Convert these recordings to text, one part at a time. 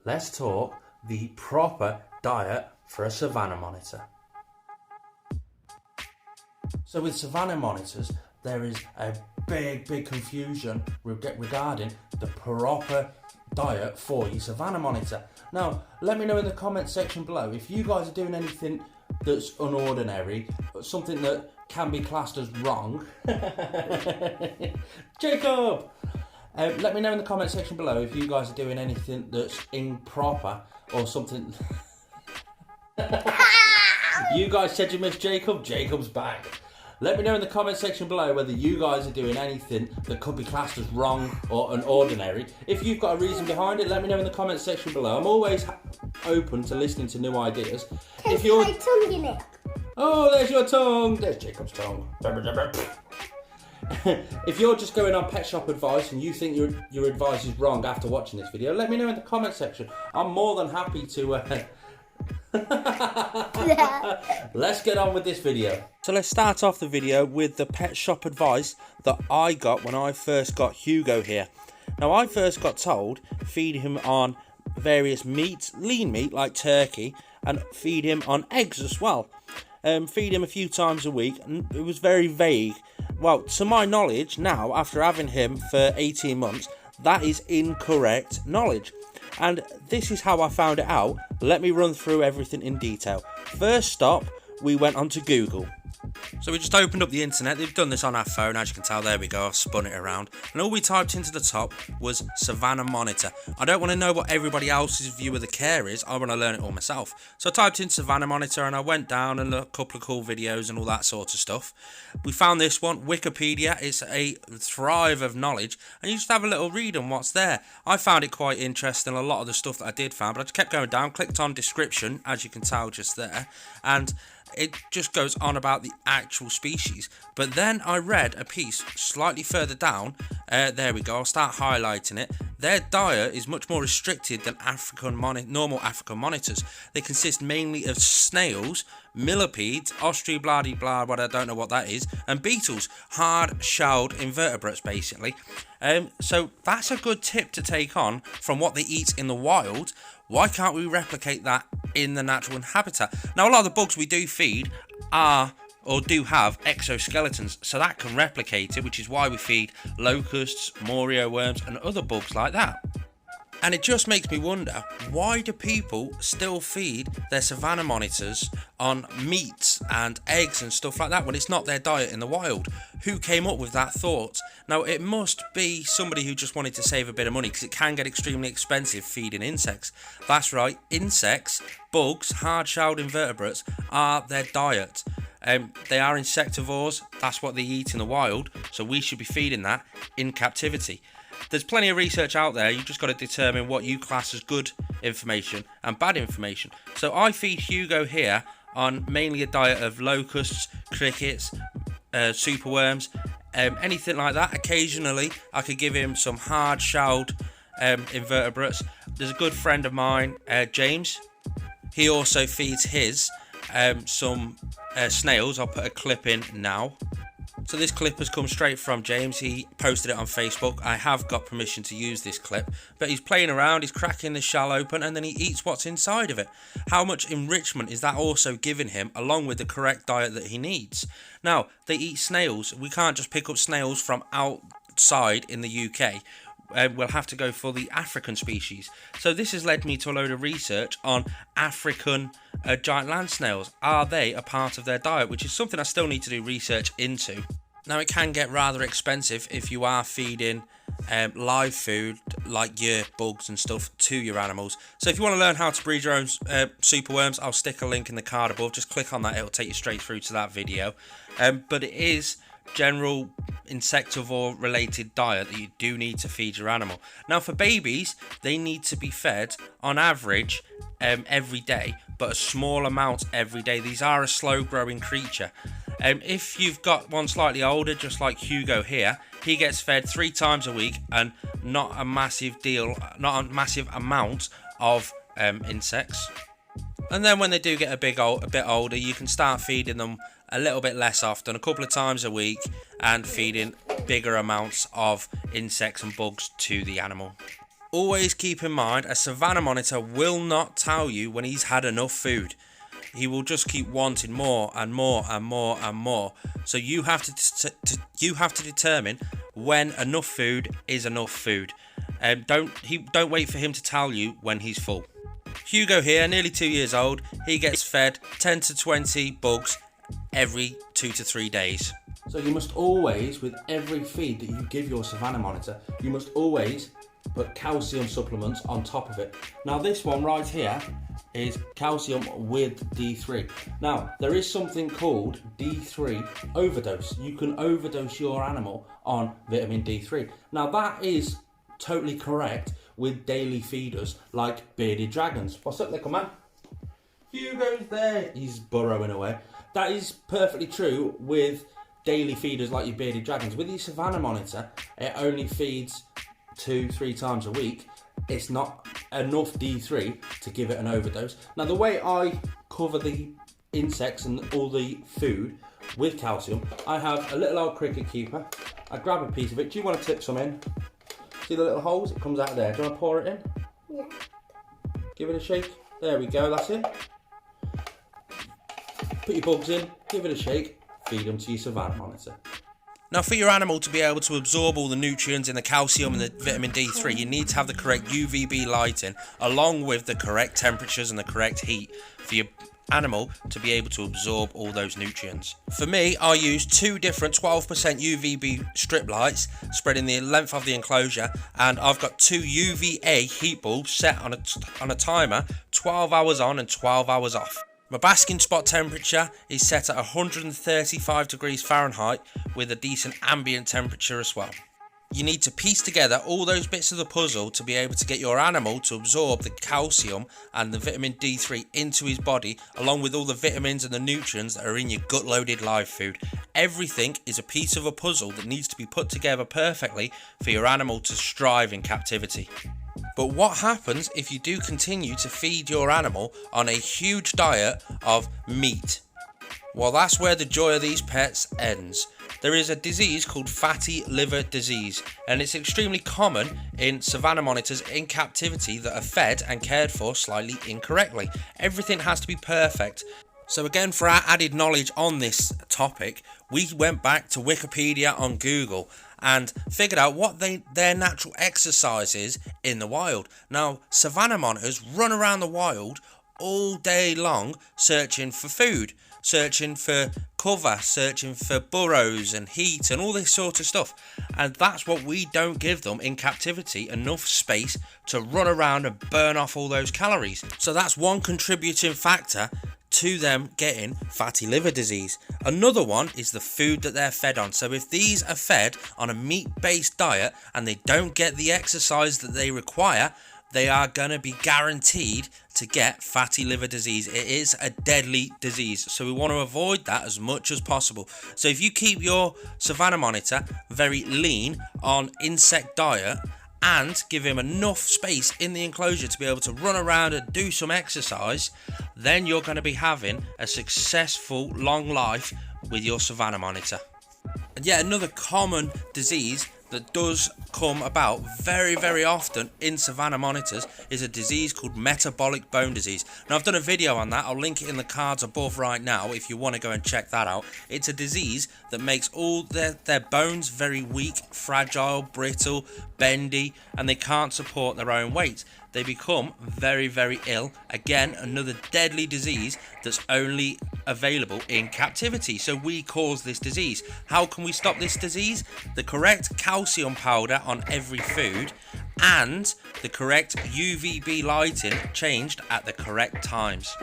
let's talk the proper diet for a Savannah monitor. So with Savannah monitors, there is a big confusion regarding the proper diet for your Savannah monitor. Now, let me know in the comment section below if you guys are doing anything that's unordinary, something that can be classed as wrong. Jacob! Let me know in the comment section below if you guys are doing anything that's improper or something. You guys said you missed Jacob. Jacob's back. Let me know in the comment section below whether you guys are doing anything that could be classed as wrong or unordinary. If you've got a reason behind it, let me know in the comment section below. I'm always open to listening to new ideas. If you're... my tongue in it. Oh, there's your tongue. There's Jacob's tongue. If you're just going on pet shop advice and you think your advice is wrong after watching this video, let me know in the comment section. I'm more than happy to... Let's get on with this video. So let's start off the video with the pet shop advice that I got when I first got Hugo here. Now, I first got told feed him on various meats, lean meat like turkey, and feed him on eggs as well. Feed him a few times a week, and it was very vague. Well, to my knowledge now, after having him for 18 months, that is incorrect knowledge. And this is how I found it out. Let me run through everything in detail. First stop, we went onto Google. So we just opened up the internet. They've done this on our phone, as you can tell. There we go, I've spun it around. And all we typed into the top was Savannah monitor. I don't want to know what everybody else's view of the care is. I want to learn it all myself. So I typed in Savannah monitor and I went down and looked a couple of cool videos and all that sort of stuff. We found this one, Wikipedia. It's a thrive of knowledge. And you just have a little read on what's there. I found it quite interesting, a lot of the stuff that I did find. But I just kept going down, clicked on description, as you can tell just there. And it just goes on about the actual species. But then I read a piece slightly further down. There we go, I'll start highlighting it. Their diet is much more restricted than normal African monitors. They consist mainly of snails, millipedes, blah, what I don't know what that is, and beetles, hard-shelled invertebrates basically. So that's a good tip to take on from what they eat in the wild. Why can't we replicate that in the natural habitat? Now, a lot of the bugs we do feed are or do have exoskeletons, so that can replicate it, which is why we feed locusts, morio worms, and other bugs like that. And it just makes me wonder, why do people still feed their Savannah monitors on meats and eggs and stuff like that when it's not their diet in the wild? Who came up with that thought? Now, it must be somebody who just wanted to save a bit of money, because it can get extremely expensive feeding insects. That's right, insects, bugs, hard-shelled invertebrates are their diet. They are insectivores, that's what they eat in the wild, so we should be feeding that in captivity. There's plenty of research out there, you just got to determine what you class as good information and bad information. So I feed Hugo here on mainly a diet of locusts, crickets, superworms, anything like that. Occasionally I could give him some hard-shelled invertebrates. There's a good friend of mine, James. He also feeds his some snails. I'll put a clip in now. So this clip has come straight from James. He posted it on Facebook. I have got permission to use this clip, but he's playing around, he's cracking the shell open, and then he eats what's inside of it. How much enrichment is that also giving him, along with the correct diet that he needs? Now, they eat snails. We can't just pick up snails from outside in the UK. We'll have to go for the African species. So this has led me to a load of research on African giant land snails. Are they a part of their diet? Which is something I still need to do research into. Now, it can get rather expensive if you are feeding live food like your bugs and stuff to your animals. So if you want to learn how to breed your own superworms, I'll stick a link in the card above. Just click on that, it'll take you straight through to that video. But it is general insectivore related diet that you do need to feed your animal. Now, for babies, they need to be fed on average every day, but a small amount every day. These are a slow growing creature. If you've got one slightly older, just like Hugo here, he gets fed 3 times a week and not a massive amount of insects. And then when they do get a bit older, you can start feeding them a little bit less often, a couple of times a week, and feeding bigger amounts of insects and bugs to the animal. always keep in mind a Savannah monitor will not tell you when he's had enough food. He will just keep wanting more and more and more and more. So you have to determine when enough food is enough food. Don't wait for him to tell you when he's full. Hugo here, nearly 2 years old. He gets fed 10 to 20 bugs every 2 to 3 days. So you must always, with every feed that you give your Savannah monitor, you must always put calcium supplements on top of it. Now this one right here is calcium with D3. Now there is something called D3 overdose. You can overdose your animal on vitamin D3. Now that is totally correct with daily feeders like bearded dragons. What's up, little man? Hugo's there. He's burrowing away. That is perfectly true with daily feeders like your bearded dragons. With your Savannah monitor, it only feeds 2-3 times a week. It's not enough D3 to give it an overdose. Now the way I cover the insects and all the food with calcium, I have a little old cricket keeper. I grab a piece of it. Do you want to tip some in? See the little holes? It comes out there. Do you want to pour it in? Yeah. Give it a shake. There we go, that's it. Put your bugs in, give it a shake, feed them to your Savannah monitor. Now for your animal to be able to absorb all the nutrients in the calcium and the vitamin D3, you need to have the correct UVB lighting along with the correct temperatures and the correct heat for your animal to be able to absorb all those nutrients. For me, I use 2 different 12% UVB strip lights spreading the length of the enclosure, and I've got 2 UVA heat bulbs set on a timer, 12 hours on and 12 hours off. My basking spot temperature is set at 135 degrees Fahrenheit with a decent ambient temperature as well. You need to piece together all those bits of the puzzle to be able to get your animal to absorb the calcium and the vitamin D3 into his body, along with all the vitamins and the nutrients that are in your gut loaded live food. Everything is a piece of a puzzle that needs to be put together perfectly for your animal to strive in captivity. But what happens if you do continue to feed your animal on a huge diet of meat? Well, that's where the joy of these pets ends. There is a disease called fatty liver disease, and it's extremely common in Savannah monitors in captivity that are fed and cared for slightly incorrectly. Everything has to be perfect. So again, for our added knowledge on this topic, we went back to Wikipedia on Google and figured out what their natural exercise is in the wild. Now, Savannah monitors run around the wild all day long searching for food, searching for cover, searching for burrows and heat and all this sort of stuff. And that's what we don't give them in captivity, enough space to run around and burn off all those calories. So that's one contributing factor to them getting fatty liver disease. Another one is the food that they're fed on. So if these are fed on a meat-based diet and they don't get the exercise that they require, they are going to be guaranteed to get fatty liver disease. It is a deadly disease, so we want to avoid that as much as possible. So if you keep your Savannah monitor very lean on insect diet and give him enough space in the enclosure to be able to run around and do some exercise, then you're going to be having a successful long life with your Savannah monitor. And yet another common disease that does come about very, very often in Savannah monitors is a disease called metabolic bone disease. Now, I've done a video on that. I'll link it in the cards above right now if you want to go and check that out. It's a disease that makes all their bones very weak, fragile, brittle, bendy, and they can't support their own weight. They become very, very ill. Again, another deadly disease that's only available in captivity. So we cause this disease. How can we stop this disease? The correct calcium powder on every food and the correct UVB lighting changed at the correct times.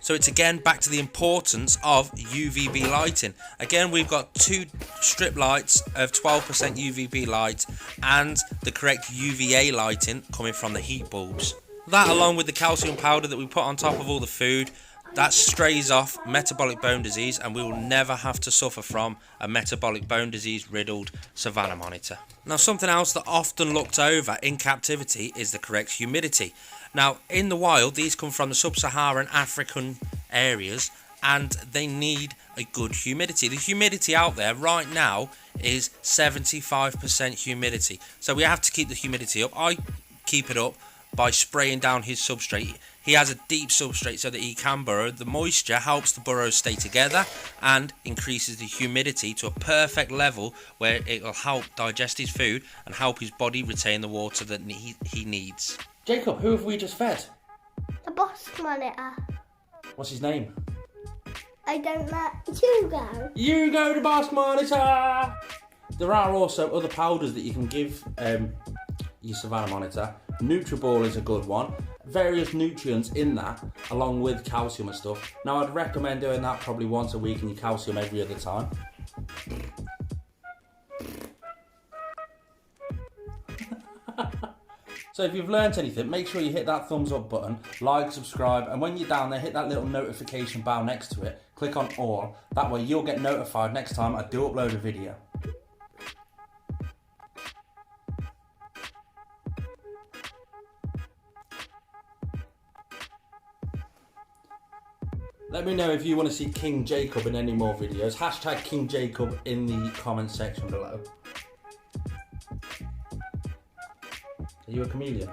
So it's again back to the importance of UVB lighting. Again, we've got 2 strip lights of 12% UVB light and the correct UVA lighting coming from the heat bulbs. That, along with the calcium powder that we put on top of all the food, that strays off metabolic bone disease, and we will never have to suffer from a metabolic bone disease riddled Savannah monitor. Now, something else that often looked over in captivity is the correct humidity. Now, in the wild, these come from the sub-Saharan African areas and they need a good humidity. The humidity out there right now is 75% humidity. So we have to keep the humidity up. I keep it up by spraying down his substrate. He has a deep substrate so that he can burrow. The moisture helps the burrows stay together and increases the humidity to a perfect level where it will help digest his food and help his body retain the water that he needs. Jacob, who have we just fed? The boss monitor. What's his name? I don't know. Hugo. Hugo the boss monitor! There are also other powders that you can give your Savannah monitor. Nutriball is a good one. Various nutrients in that, along with calcium and stuff. Now, I'd recommend doing that probably once a week and your calcium every other time. So if you've learnt anything, make sure you hit that thumbs up button, like, subscribe, and when you're down there, hit that little notification bell next to it. Click on all. That way you'll get notified next time I do upload a video. Let me know if you want to see King Jacob in any more videos. Hashtag King Jacob in the comment section below. Are you a chameleon?